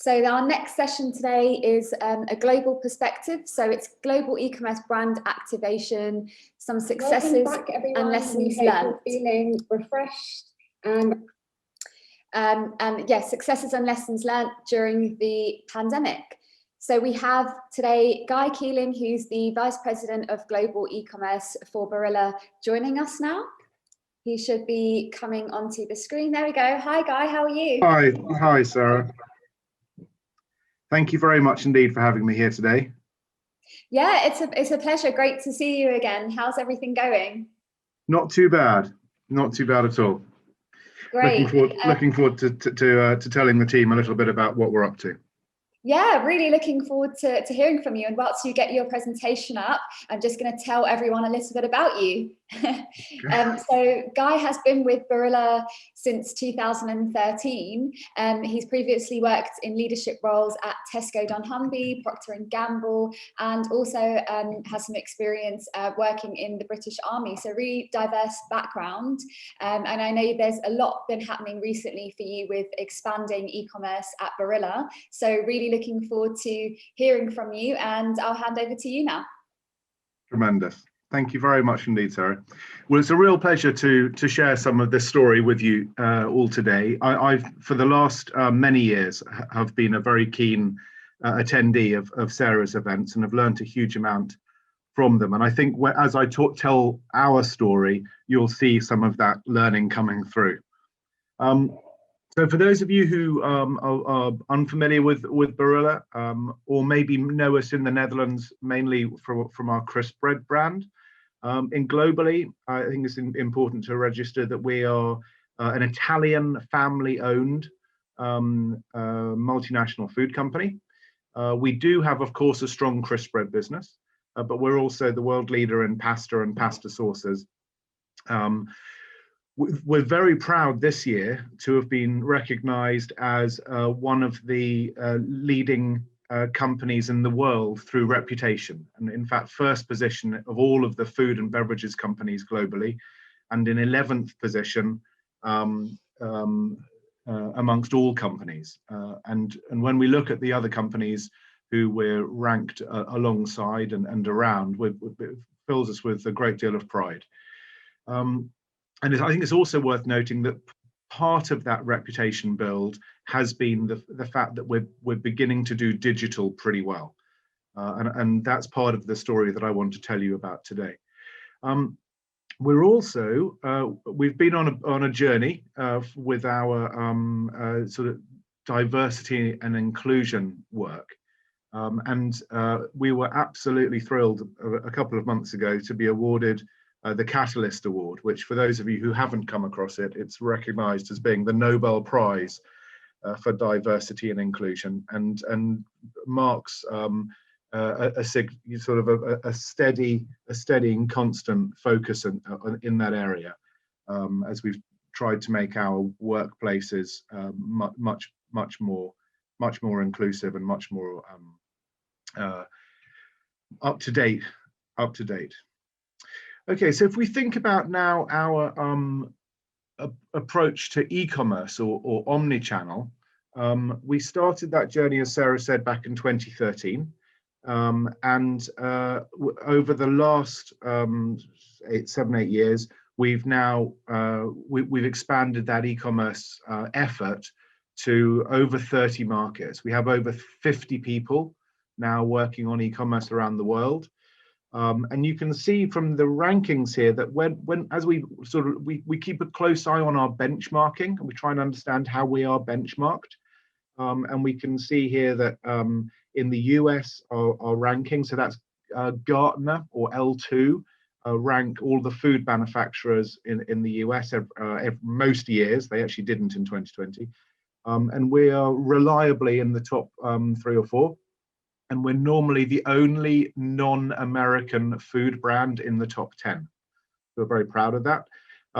So our next session today is a global perspective. So it's global e-commerce brand activation, some successes Welcome back, everyone. and lessons we hope learned. You're feeling refreshed and yes, successes and lessons learned during the pandemic. So we have today Guy Keeling, who's the Vice President of Global E-commerce for BARILLA, joining us now. He should be coming onto the screen. There we go. Hi, Guy. How are you? Hi, Sarah. Thank you very much indeed for having me here today. Yeah, it's a pleasure. Great to see you again. How's everything going? Not too bad. Not too bad at all. Great. Looking forward to telling the team a little bit about what we're up to. Yeah, really looking forward to hearing from you. And whilst you get your presentation up, I'm just going to tell everyone a little bit about you. So Guy has been with BARILLA since 2013. He's previously worked in leadership roles at Tesco Dunnhumby, Procter & Gamble, and also has some experience working in the British Army. So really diverse background. And I know there's a lot been happening recently for you with expanding e-commerce at BARILLA. So really looking forward to hearing from you, and I'll hand over to you now. Tremendous. Thank you very much indeed, Sarah. Well, it's a real pleasure to share some of this story with you all today. I've, for the last many years, have been a very keen attendee of Sarah's events and have learned a huge amount from them. And I think as I tell our story, you'll see some of that learning coming through. So for those of you who are unfamiliar with BARILLA, or maybe know us in the Netherlands, mainly from our crisp bread brand, globally, I think it's important to register that we are an Italian family-owned multinational food company. We do have, of course, a strong crisp bread business, but we're also the world leader in pasta and pasta sauces. We're very proud this year to have been recognized as one of the leading companies in the world through reputation, and in fact first position of all of the food and beverages companies globally, and in 11th position amongst all companies. And when we look at the other companies who we're ranked alongside and around, it fills us with a great deal of pride. And I think it's also worth noting that part of that reputation build has been the fact that we're beginning to do digital pretty well. And that's part of the story that I want to tell you about today. We're also, we've been on a journey with our sort of diversity and inclusion work. And we were absolutely thrilled a couple of months ago to be awarded the Catalyst Award, which for those of you who haven't come across it, it's recognized as being the Nobel Prize for diversity and inclusion, and marks a steady and constant focus in that area, as we've tried to make our workplaces much more inclusive and much more up to date. Okay, so if we think about now our approach to e-commerce or omni-channel, we started that journey, as Sarah said, back in 2013. And over the last 7-8 years, we've now we've expanded that e-commerce effort to over 30 markets. We have over 50 people now working on e-commerce around the world. And you can see from the rankings here that as we keep a close eye on our benchmarking, and we try and understand how we are benchmarked. And we can see here that in the US, our ranking, so that's Gartner or L2, rank all the food manufacturers in the US most years. They actually didn't in 2020. And we are reliably in the top 3 or 4. And we're normally the only non-American food brand in the top 10. We're very proud of that.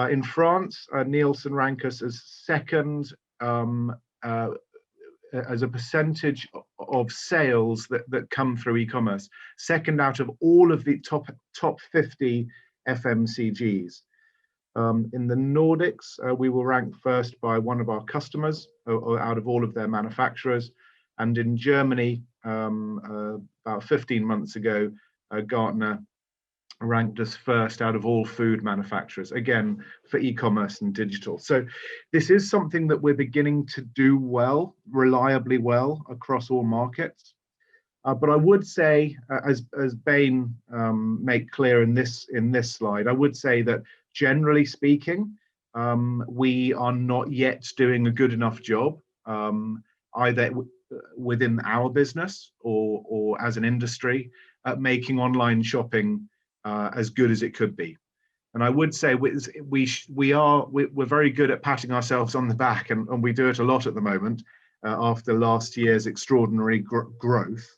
In France, Nielsen rank us as second as a percentage of sales that come through e-commerce, second out of all of the top 50 FMCGs. In the Nordics, we were ranked first by one of our customers out of all of their manufacturers. And in Germany, about 15 months ago, Gartner ranked us first out of all food manufacturers, again, for e-commerce and digital. So this is something that we're beginning to do well, reliably well, across all markets. But I would say, as Bain made clear in this slide, I would say that generally speaking, we are not yet doing a good enough job, either within our business or as an industry, at making online shopping as good as it could be. And I would say we're very good at patting ourselves on the back, and we do it a lot at the moment after last year's extraordinary growth.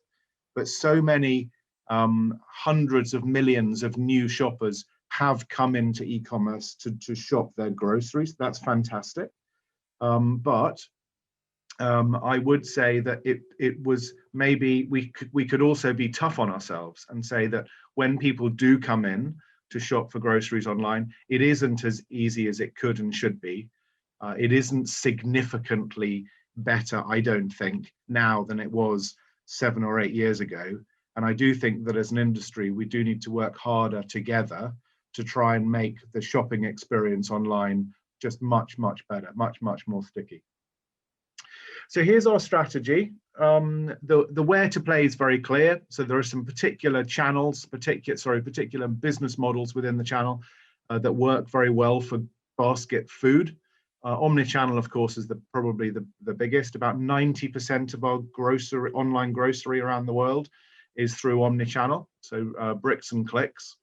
But so many hundreds of millions of new shoppers have come into e-commerce to shop their groceries. That's fantastic. But I would say that it was maybe we could also be tough on ourselves and say that when people do come in to shop for groceries online, it isn't as easy as it could and should be. It isn't significantly better, I don't think, now than it was 7 or 8 years ago. And I do think that as an industry, we do need to work harder together to try and make the shopping experience online just much, much better, much, much more sticky. So here's our strategy. The where to play is very clear. So there are some particular channels, particular business models within the channel that work very well for basket food. Omnichannel, of course, is probably the biggest. About 90% of our online grocery around the world is through omnichannel, so bricks and clicks.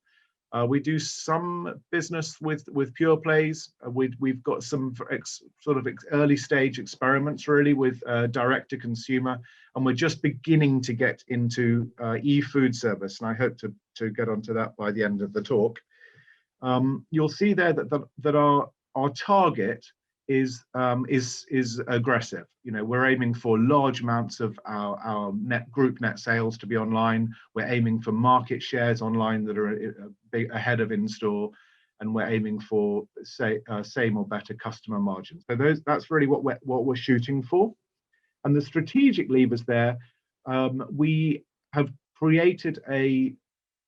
We do some business with pure plays. We've got some early stage experiments really with direct to consumer, and we're just beginning to get into e-food service, and I hope to get onto that by the end of the talk. You'll see there that our target is aggressive. You know, we're aiming for large amounts of our group net sales to be online. We're aiming for market shares online that are ahead of in-store, and we're aiming for same or better customer margins. So that's really what we're shooting for. And the strategic levers there, we have created a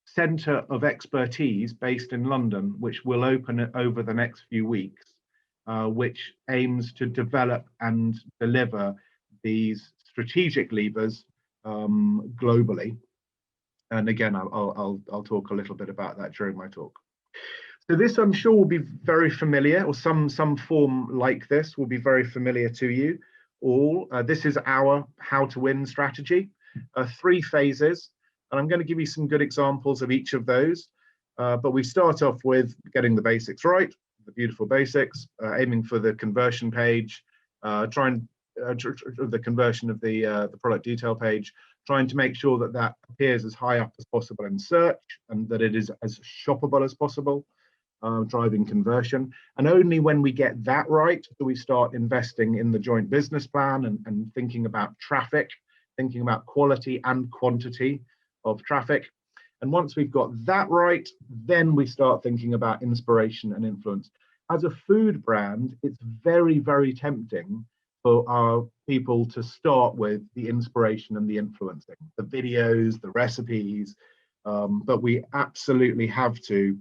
center of expertise based in London, which will open over the next few weeks. Which aims to develop and deliver these strategic levers globally. And again, I'll talk a little bit about that during my talk. So this, I'm sure, will be very familiar, or some form like this will be very familiar to you all. This is our how to win strategy, 3 phases, and I'm going to give you some good examples of each of those. But we start off with getting the basics right. The beautiful basics, aiming for the conversion page, trying the conversion of the product detail page, trying to make sure that appears as high up as possible in search and that it is as shoppable as possible, driving conversion. And only when we get that right do we start investing in the joint business plan and thinking about traffic, thinking about quality and quantity of traffic. And once we've got that right, then we start thinking about inspiration and influence. As a food brand, it's very, very tempting for our people to start with the inspiration and the influencing, the videos, the recipes, but we absolutely have to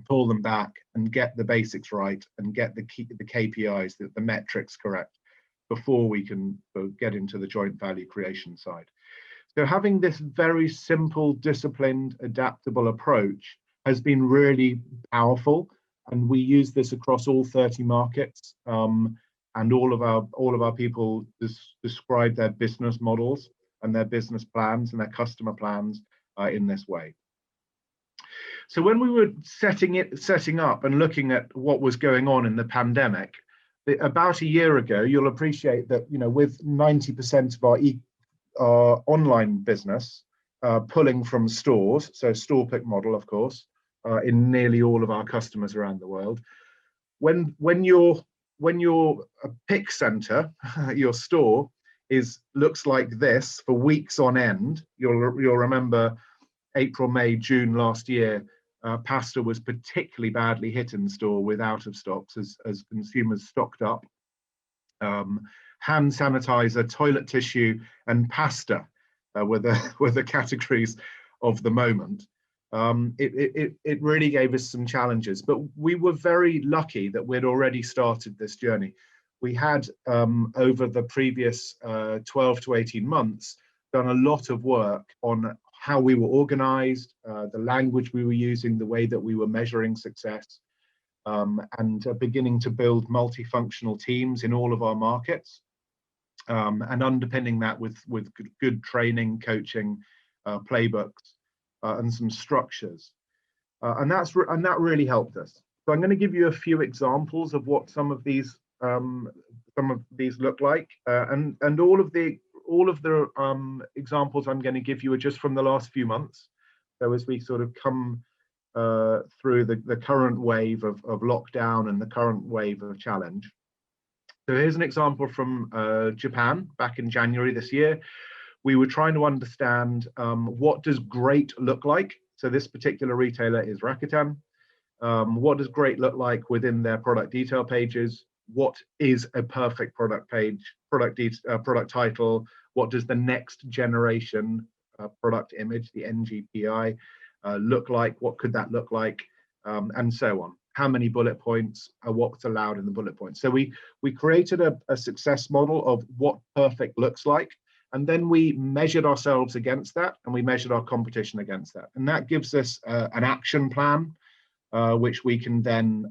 pull them back and get the basics right and get the KPIs, the metrics correct, before we can get into the joint value creation side. So having this very simple, disciplined, adaptable approach has been really powerful, and we use this across all 30 markets. And all of our people describe their business models and their business plans and their customer plans in this way. So when we were setting up and looking at what was going on in the pandemic, about a year ago, you'll appreciate that, you know, with 90% of our online business pulling from stores, so store pick model, of course, in nearly all of our customers around the world. When your pick center, your store, looks like this for weeks on end, you'll remember April, May, June last year, pasta was particularly badly hit in store with out of stocks as consumers stocked up. hand sanitizer, toilet tissue, and pasta were the categories of the moment. It really gave us some challenges, but we were very lucky that we'd already started this journey. We had, over the previous 12 to 18 months, done a lot of work on how we were organized, the language we were using, the way that we were measuring success, and beginning to build multifunctional teams in all of our markets, and underpinning that with good training, coaching, playbooks, and some structures, and that really helped us. So I'm going to give you a few examples of what some of these look like, and all of the examples I'm going to give you are just from the last few months. So as we sort of come through the current wave of lockdown and the current wave of challenge. So here's an example from Japan back in January this year. We were trying to understand what does great look like. So this particular retailer is Rakuten. What does great look like within their product detail pages? What is a perfect product page, product title? What does the next generation product image, the NGPI, look like? What could that look like? And so on. How many bullet points? What's allowed in the bullet points? So we created a success model of what perfect looks like. And then we measured ourselves against that, and we measured our competition against that. And that gives us an action plan, which we can then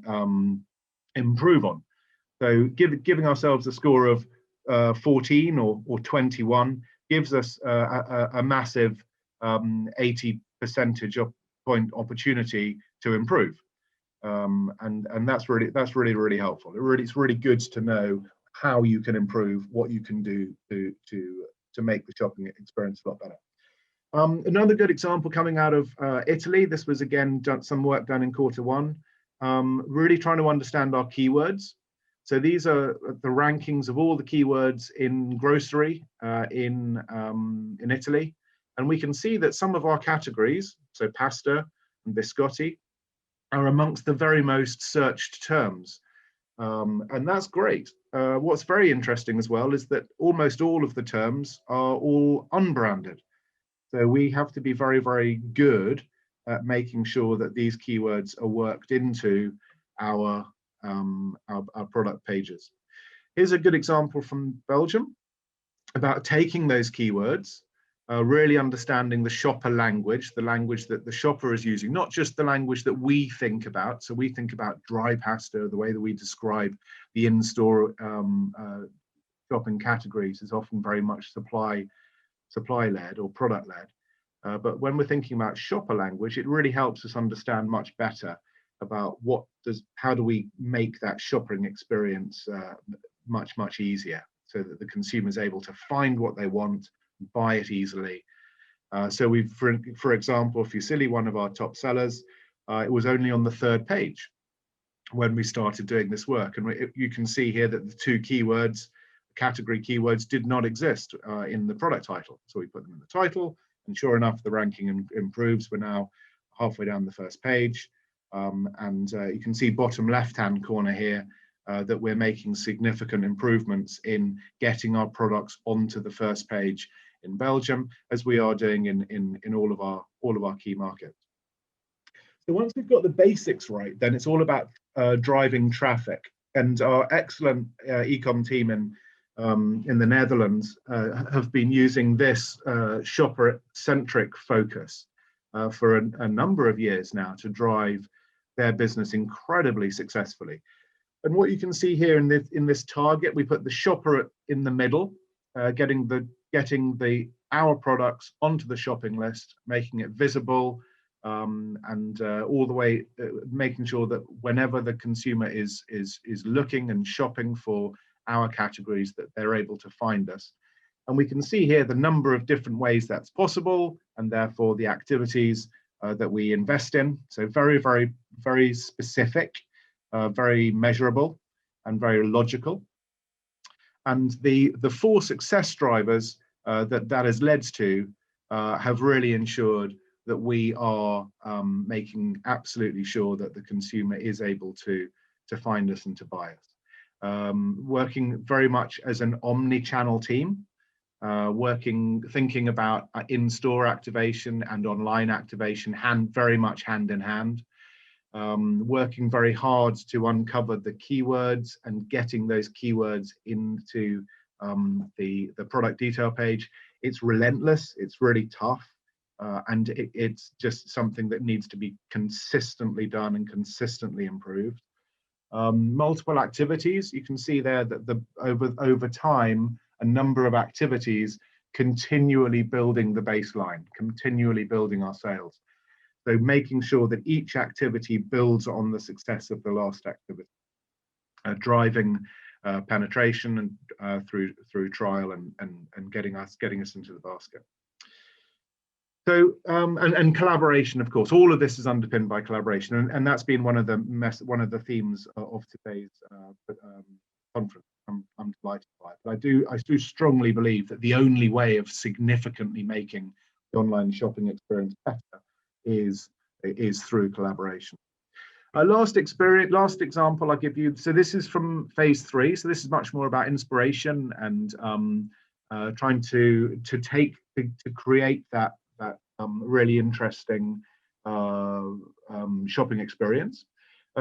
improve on. So giving ourselves a score of 14 or 21 gives us a massive 80 percentage point opportunity to improve. And that's really helpful. It's really good to know how you can improve, what you can do to make the shopping experience a lot better. Another good example coming out of Italy. This was again some work done in Q1, really trying to understand our keywords. So these are the rankings of all the keywords in grocery in Italy, and we can see that some of our categories, so pasta and biscotti, are amongst the very most searched terms, and that's great. What's very interesting as well is that almost all of the terms are all unbranded. So we have to be very good at making sure that these keywords are worked into our product pages. Here's a good example from Belgium about taking those keywords, really understanding the shopper language, the language that the shopper is using, not just the language that we think about. So we think about dry pasta, the way that we describe the in-store shopping categories is often very much supply-led or product-led. But when we're thinking about shopper language, it really helps us understand much better about how do we make that shopping experience much easier, so that the consumer is able to find what they want, buy it easily. So we've, for example, Fusilli, one of our top sellers, it was only on the 3rd page when we started doing this work, and you can see here that the 2 keywords, category keywords, did not exist in the product title. So we put them in the title, and sure enough, the ranking improves. We're now halfway down the 1st page. And you can see bottom left-hand corner here that we're making significant improvements in getting our products onto the 1st page in Belgium, as we are doing in all of our key markets. So once we've got the basics right, then it's all about driving traffic. And our excellent eCom team in the Netherlands have been using this shopper-centric focus for a number of years now to drive their business incredibly successfully. And what you can see here in this target, we put the shopper in the middle, getting our products onto the shopping list, making it visible, and all the way making sure that whenever the consumer is looking and shopping for our categories, that they're able to find us. And we can see here the number of different ways that's possible, and therefore the activities that we invest in. So very specific, very measurable, and very logical. And the 4 success drivers that has led to have really ensured that we are making absolutely sure that the consumer is able to find us and to buy us. working very much as an omni-channel team, thinking about in-store activation and online activation, very much hand in hand, working very hard to uncover the keywords and getting those keywords into the product detail page. It's relentless, it's really tough, and it's just something that needs to be consistently done and consistently improved. Multiple activities, you can see there that over time, a number of activities continually building the baseline, continually building our sales. So making sure that each activity builds on the success of the last activity, driving penetration and through trial and getting us into the basket. So and collaboration, of course, all of this is underpinned by collaboration, and that's been one of the themes of today's conference. I'm delighted by it. But I do strongly believe that the only way of significantly making the online shopping experience better is through collaboration. Last example I'll give you. So this is from phase 3. So this is much more about inspiration and trying to create that really interesting shopping experience.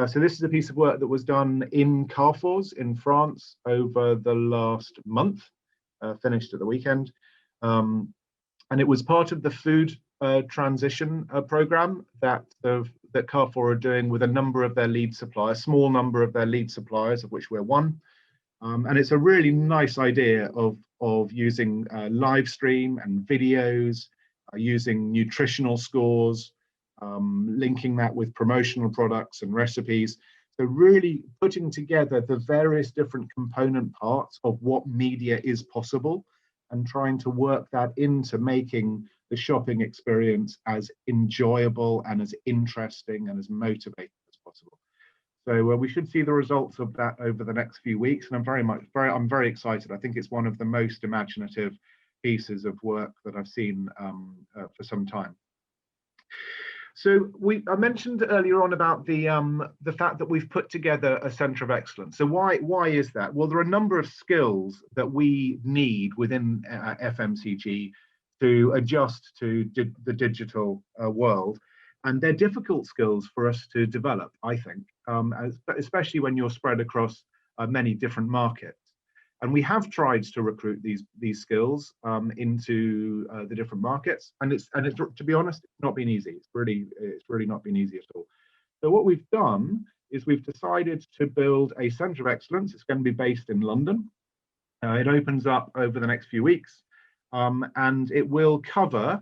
So this is a piece of work that was done in Carrefour's in France over the last month, finished at the weekend, and it was part of the food transition program that Carrefour are doing with a number of their lead suppliers, small number of their lead suppliers, of which we're one. And it's a really nice idea of using live stream and videos, using nutritional scores, linking that with promotional products and recipes. So really putting together the various different component parts of what media is possible and trying to work that into making the shopping experience as enjoyable and as interesting and as motivating as possible. So we should see the results of that over the next few weeks, and I'm very excited. I think it's one of the most imaginative pieces of work that I've seen for some time. So I mentioned earlier on about the fact that we've put together a centre of excellence. So why is that? Well, there are a number of skills that we need within FMCG to adjust to the digital world, and they're difficult skills for us to develop, I think, especially when you're spread across many different markets. And we have tried to recruit these skills into the different markets, and it's to be honest, it's not been easy. It's really not been easy at all. So what we've done is we've decided to build a centre of excellence. It's going to be based in London. It opens up over the next few weeks, and it will cover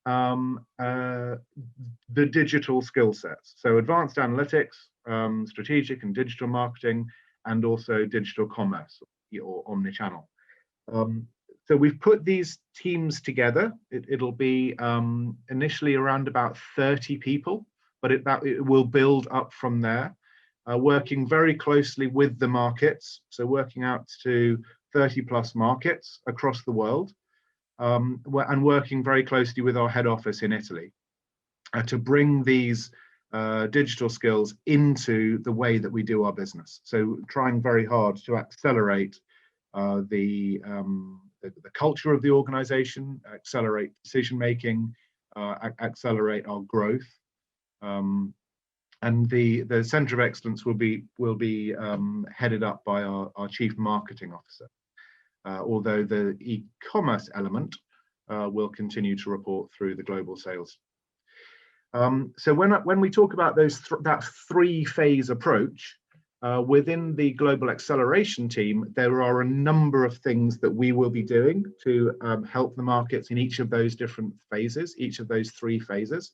the digital skill sets. So advanced analytics, strategic and digital marketing, and also digital commerce or omni-channel. So we've put these teams together. It'll be initially around about 30 people, but it will build up from there, working very closely with the markets. So working out to 30 plus markets across the world, and working very closely with our head office in Italy to bring these digital skills into the way that we do our business. So trying very hard to accelerate the culture of the organization, accelerate decision making, accelerate our growth, and the Centre of Excellence will be headed up by our Chief Marketing Officer, although the e-commerce element will continue to report through the global sales. So when we talk about that 3-phase approach, within the global acceleration team, there are a number of things that we will be doing to help the markets in each of those different phases, each of those 3 phases.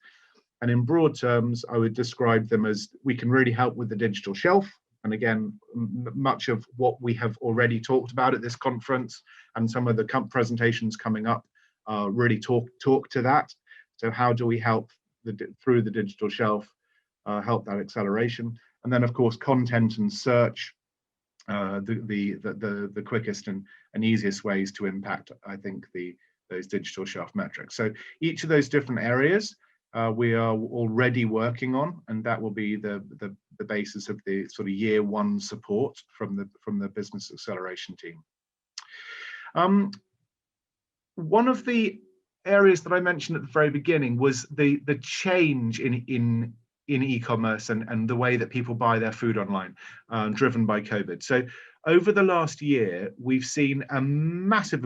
And in broad terms, I would describe them as we can really help with the digital shelf. And again, much of what we have already talked about at this conference and some of the presentations coming up really talk to that. So how do we help through the digital shelf, help that acceleration? And then, of course, content and search, the quickest and easiest ways to impact, I think, those digital shelf metrics. So each of those different areas we are already working on, and that will be the the basis of the sort of year one support from the business acceleration team. One of the areas that I mentioned at the very beginning was the change in e-commerce and the way that people buy their food online, driven by COVID. So over the last year, we've seen a massive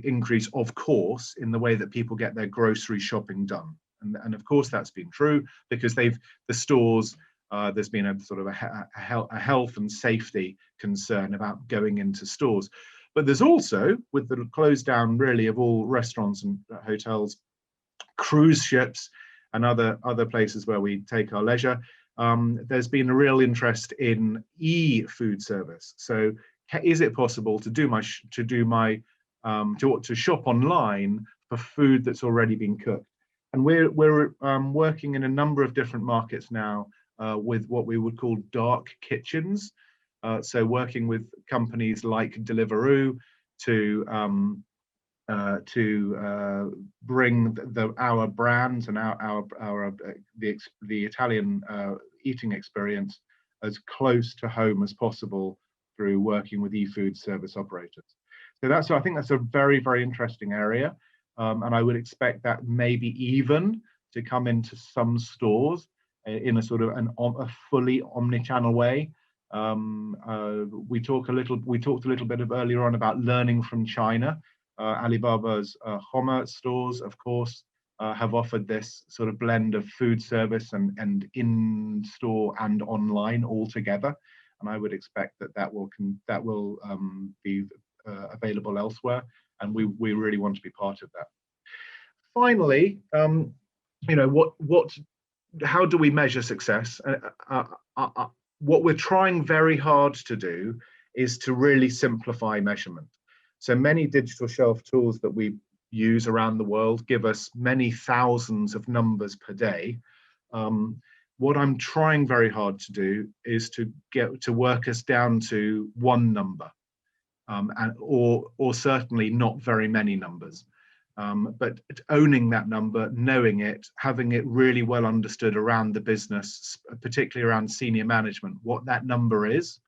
increase, of course, in the way that people get their grocery shopping done. And of course, that's been true because the stores, there's been a sort of a health and safety concern about going into stores. But there's also, with the close down really of all restaurants and hotels, cruise ships and other places where we take our leisure, there's been a real interest in e-food service. So is it possible to to shop online for food that's already been cooked? And we're working in a number of different markets now with what we would call dark kitchens. So working with companies like Deliveroo to bring our brand and the Italian eating experience as close to home as possible through working with e-food service operators. So I think that's a very, very interesting area, and I would expect that maybe even to come into some stores in a sort of a fully omni-channel way. We talked a little bit earlier on about learning from China. Alibaba's Hema stores, of course, have offered this sort of blend of food service and in-store and online all together, and I would expect that will be available elsewhere, and we really want to be part of that. Finally, how do we measure success? What we're trying very hard to do is to really simplify measurement. So many digital shelf tools that we use around the world give us many thousands of numbers per day. What I'm trying very hard to do is to work us down to one number, or certainly not very many numbers. But owning that number, knowing it, having it really well understood around the business, particularly around senior management, what that number is.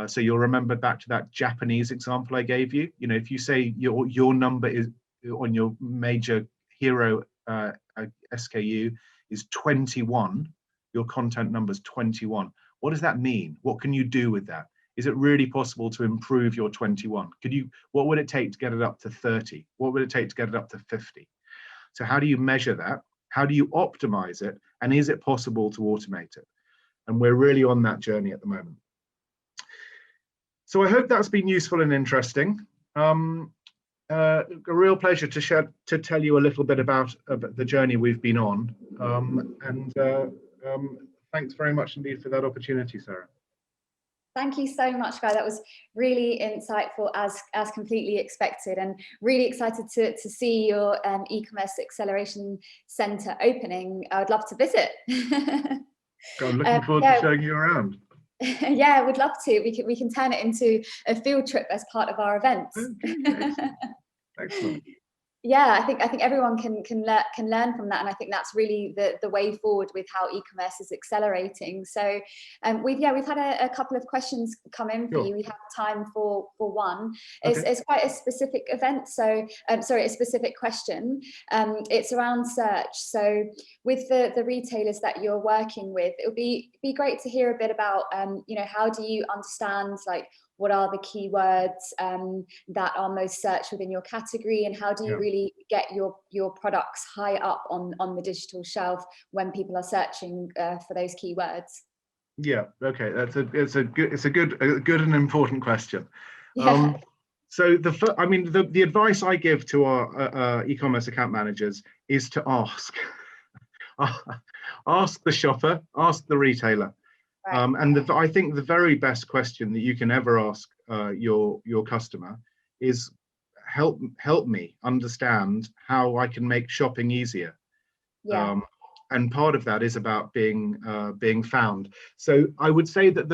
So you'll remember back to that Japanese example I gave you. You know, if you say your number is on your major hero SKU is 21, your content number is 21. What does that mean? What can you do with that? Is it really possible to improve your 21? What would it take to get it up to 30? What would it take to get it up to 50? So how do you measure that? How do you optimize it? And is it possible to automate it? And we're really on that journey at the moment. So I hope that's been useful and interesting. A real pleasure to tell you a little bit about the journey we've been on. Thanks very much indeed for that opportunity, Sarah. Thank you so much, Guy. That was really insightful, as completely expected, and really excited to see your e-commerce acceleration centre opening. I would love to visit. I'm looking forward to showing you around. Yeah, I would love to. We can turn it into a field trip as part of our events. Okay, excellent. Yeah, I think everyone can learn from that, and I think that's really the way forward with how e-commerce is accelerating. So we've had a couple of questions come in for you. We have time for one. It's quite a specific event, so a specific question. It's around search. So with the retailers that you're working with, it would be great to hear a bit about how do you understand, like, what are the keywords that are most searched within your category, and how do you really get your products high up on the digital shelf when people are searching for those keywords? Yeah, okay, it's a good and important question. Yeah. So the advice I give to our e-commerce account managers is to ask the shopper, ask the retailer. Right. And I think the very best question that you can ever ask your customer is, help me understand how I can make shopping easier. Yeah. And part of that is about being found. So I would say that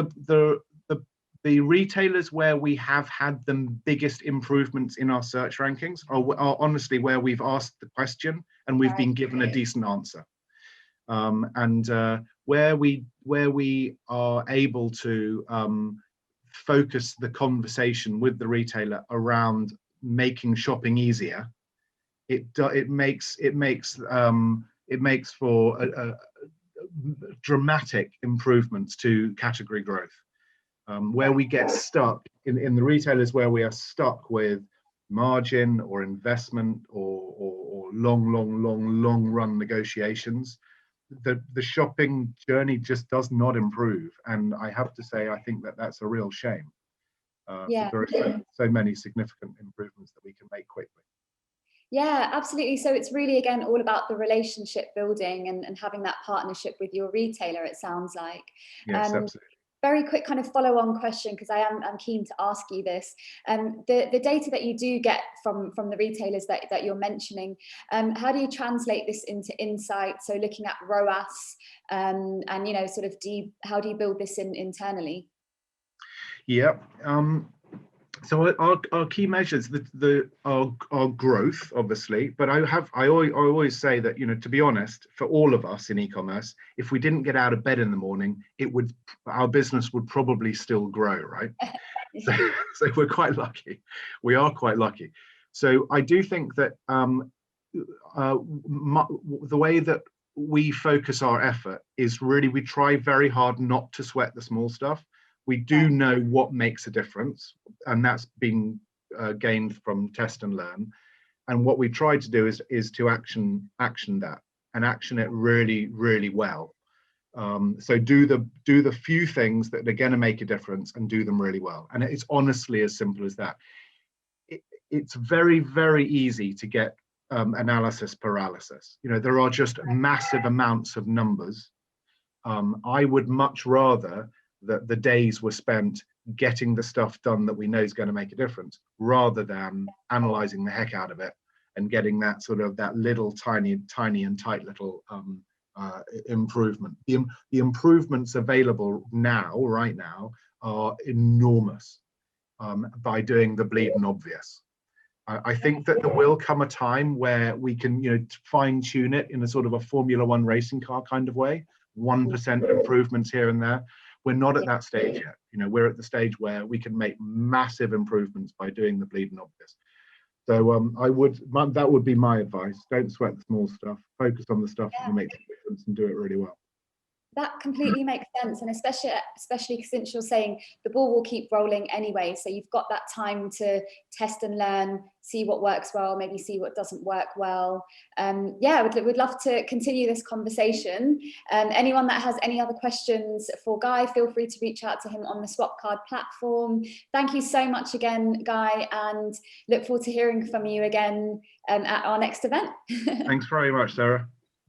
the retailers where we have had the biggest improvements in our search rankings are honestly where we've asked the question and we've been given a decent answer. Where we are able to focus the conversation with the retailer around making shopping easier, it makes for dramatic improvements to category growth. Where we get stuck in the retailers, where we are stuck with margin or investment or long run negotiations, the shopping journey just does not improve. And I have to say, I think that that's a real shame. Yeah. There are so many significant improvements that we can make quickly. Yeah, absolutely. So it's really, again, all about the relationship building and having that partnership with your retailer, it sounds like. Yes, absolutely. Very quick kind of follow-on question, because I'm keen to ask you this. The data that you do get from the retailers that you're mentioning, how do you translate this into insight? So looking at ROAS, and sort of how do you build this in internally? Yeah. So our key measures, our growth, obviously, but I always say that, to be honest, for all of us in e-commerce, if we didn't get out of bed in the morning, our business would probably still grow, right? So we're quite lucky. We are quite lucky. So I do think that the way that we focus our effort is really, we try very hard not to sweat the small stuff. We do know what makes a difference, and that's been gained from test and learn. And what we try to do is to action that, and action it really, really well. So do the few things that are going to make a difference, and do them really well. And it's honestly as simple as that. It's very, very easy to get analysis paralysis. There are just massive amounts of numbers. I would much rather that the days were spent getting the stuff done that we know is going to make a difference, rather than analyzing the heck out of it and getting that little tiny and tight little improvement. The improvements available right now are enormous by doing the bleeding obvious. I think that there will come a time where we can fine tune it in a sort of a Formula One racing car kind of way, 1% improvements here and there. We're not at that stage yet. We're at the stage where we can make massive improvements by doing the bleeding obvious. So that would be my advice. Don't sweat the small stuff. Focus on the stuff that will make the difference, and do it really well. That completely makes sense, and especially since you're saying the ball will keep rolling anyway, so you've got that time to test and learn, see what works well, maybe see what doesn't work well. Yeah, we'd love to continue this conversation. Anyone that has any other questions for Guy, feel free to reach out to him on the Swapcard platform. Thank you so much again, Guy, and look forward to hearing from you again at our next event. Thanks very much, Sarah.